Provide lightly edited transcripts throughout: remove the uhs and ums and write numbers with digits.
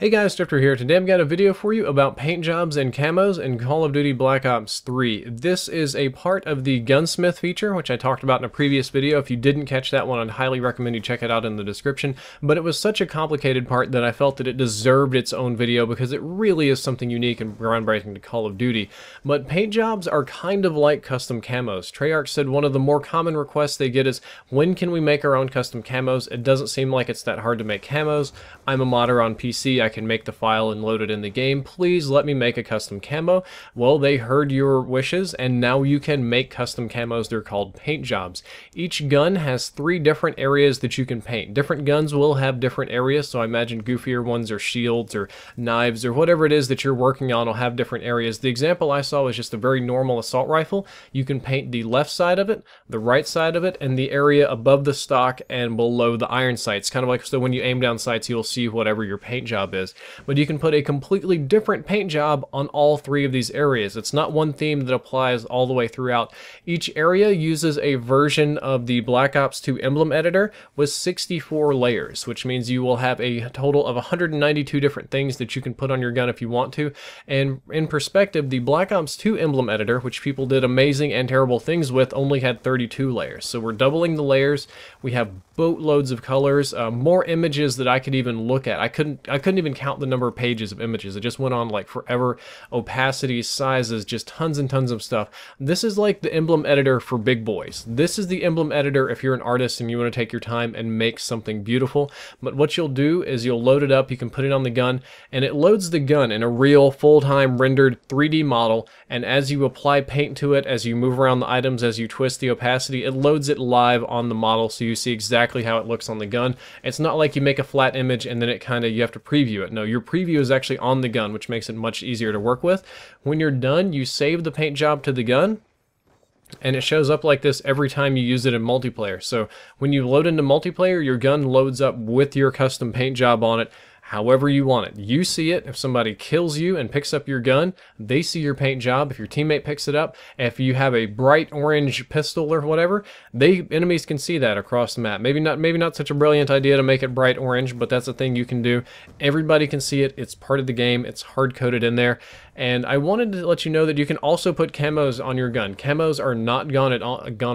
Hey guys, Drifter here. Today I've got a video for you about paint jobs and camos in Call of Duty Black Ops 3. This is a part of the gunsmith feature, which I talked about in a previous video. If you didn't catch that one, I'd highly recommend you check it out in the description. But it was such a complicated part that I felt that it deserved its own video because it really is something unique and groundbreaking to Call of Duty. But paint jobs are kind of like custom camos. Treyarch said one of the more common requests they get is, when can we make our own custom camos? It doesn't seem like it's that hard to make camos. I'm a modder on PC. I can make the file and load it in the game. Please let me make a custom camo. Well, they heard your wishes, and now you can make custom camos. They're called paint jobs. Each gun has 3 different areas that you can paint. Different guns will have different areas, so I imagine goofier ones or shields or knives or whatever it is that you're working on will have different areas. The example I saw was just a very normal assault rifle. You can paint the left side of it, the right side of it, and the area above the stock and below the iron sights. Kind of like, so when you aim down sights, you'll see whatever your paint job is. But you can put a completely different paint job on all 3 of these areas. It's not one theme that applies all the way throughout. Each area uses a version of the Black Ops 2 emblem editor with 64 layers, which means you will have a total of 192 different things that you can put on your gun if you want to. And in perspective, the Black Ops 2 emblem editor, which people did amazing and terrible things with, only had 32 layers. So we're doubling the layers. We have boatloads of colors, more images that I could even look at. I couldn't even count the number of pages of images. It just went on like forever. Opacities, sizes, just tons and tons of stuff. This is like the emblem editor for big boys. This is the emblem editor if you're an artist and you want to take your time and make something beautiful. But what you'll do is you'll load it up, you can put it on the gun, and it loads the gun in a real full-time rendered 3D model, and as you apply paint to it, as you move around the items, as you twist the opacity, it loads it live on the model so you see exactly how it looks on the gun. It's not like you make a flat image and then you have to preview it. No, your preview is actually on the gun, which makes it much easier to work with. When you're done, you save the paint job to the gun, and it shows up like this every time you use it in multiplayer. So when you load into multiplayer, your gun loads up with your custom paint job on it however you want it. You see it. If somebody kills you and picks up your gun, they see your paint job. If your teammate picks it up, if you have a bright orange pistol or whatever, enemies can see that across the map. Maybe not such a brilliant idea to make it bright orange, but that's a thing you can do. Everybody can see it. It's part of the game. It's hard-coded in there. And I wanted to let you know that you can also put camos on your gun. Camos are not gone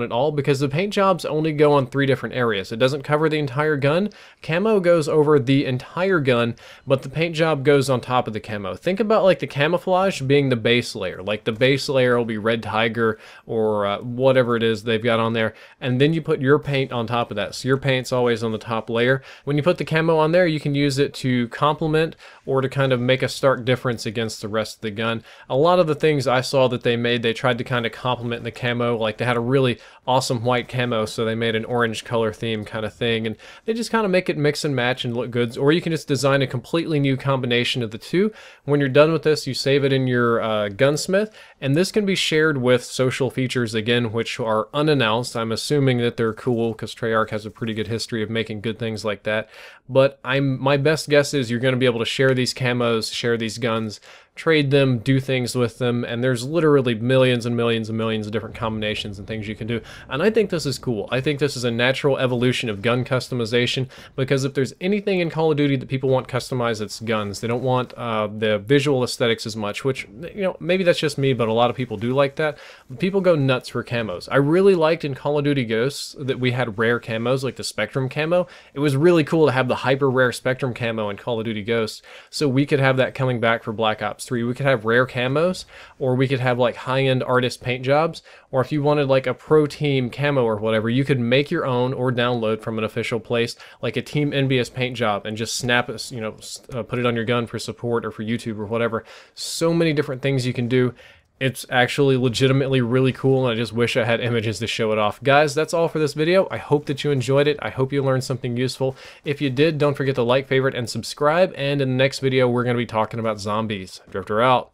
at all because the paint jobs only go on 3 different areas. It doesn't cover the entire gun. Camo goes over the entire gun, but the paint job goes on top of the camo. Think about like the camouflage being the base layer. Like the base layer will be red tiger or whatever it is they've got on there, and then you put your paint on top of that. So your paint's always on the top layer. When you put the camo on there, you can use it to complement or to kind of make a stark difference against the rest of the gun. A lot of the things I saw that they made, they tried to kind of complement the camo. Like they had a really awesome white camo, so they made an orange color theme kind of thing, and they just kind of make it mix and match and look good. Or you can just design a completely new combination of the 2. When you're done with this, you save it in your gunsmith, and this can be shared with social features again, which are unannounced. I'm assuming that they're cool because Treyarch has a pretty good history of making good things like that. But my best guess is you're going to be able to share these camos, share these guns, trade them, do things with them, and there's literally millions and millions and millions of different combinations and things you can do. And I think this is cool. I think this is a natural evolution of gun customization, because if there's anything in Call of Duty that people want customized, it's guns. They don't want the visual aesthetics as much, which, you know, maybe that's just me, but a lot of people do like that. People go nuts for camos. I really liked in Call of Duty Ghosts that we had rare camos, like the Spectrum camo. It was really cool to have the hyper rare Spectrum camo in Call of Duty Ghosts, so we could have that coming back for Black Ops 3. We could have rare camos, or we could have like high-end artist paint jobs, or if you wanted like a pro team camo or whatever, you could make your own or download from an official place, like a Team NBS paint job, and just snap it, you know, put it on your gun for support or for YouTube or whatever. So many different things you can do. It's actually legitimately really cool, and I just wish I had images to show it off. Guys, that's all for this video. I hope that you enjoyed it. I hope you learned something useful. If you did, don't forget to like, favorite, and subscribe, and in the next video, we're going to be talking about zombies. Drifter out.